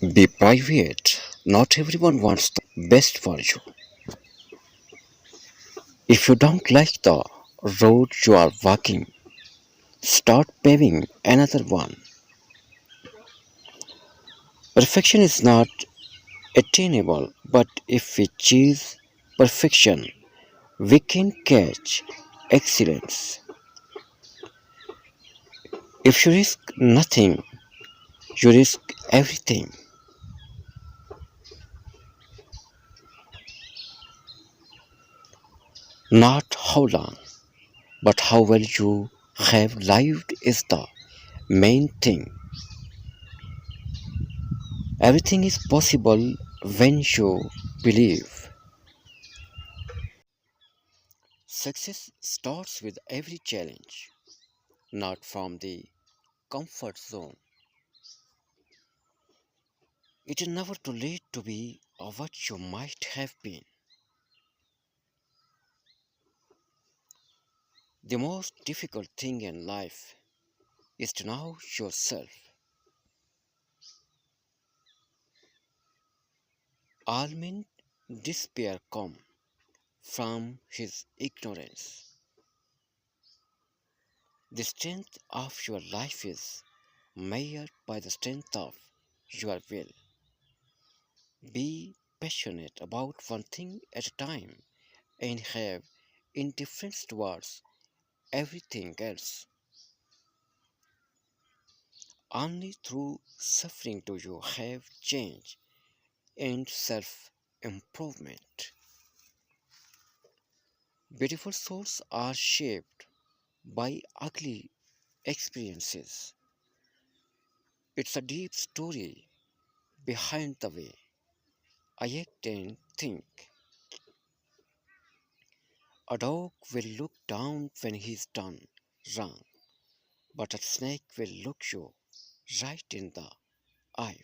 Be private. Not everyone wants the best for you. If you don't like the road you are walking, start paving another one. Perfection is not attainable, but if we chase perfection, we can catch excellence. If you risk nothing, you risk everything. Not how long, but how well you have lived is the main thing. Everything is possible when you believe. Success starts with every challenge, not from the comfort zone. It is never too late to be what you might have been. The most difficult thing in life is to know yourself. All men despair come from his ignorance. The strength of your life is measured by the strength of your will. Be passionate about one thing at a time and have indifference towards everything else. Only through suffering do you have change and self improvement. Beautiful souls are shaped by ugly experiences. It's a deep story behind the way I act and think. A dog will look down when he's done wrong, but a snake will look you right in the eye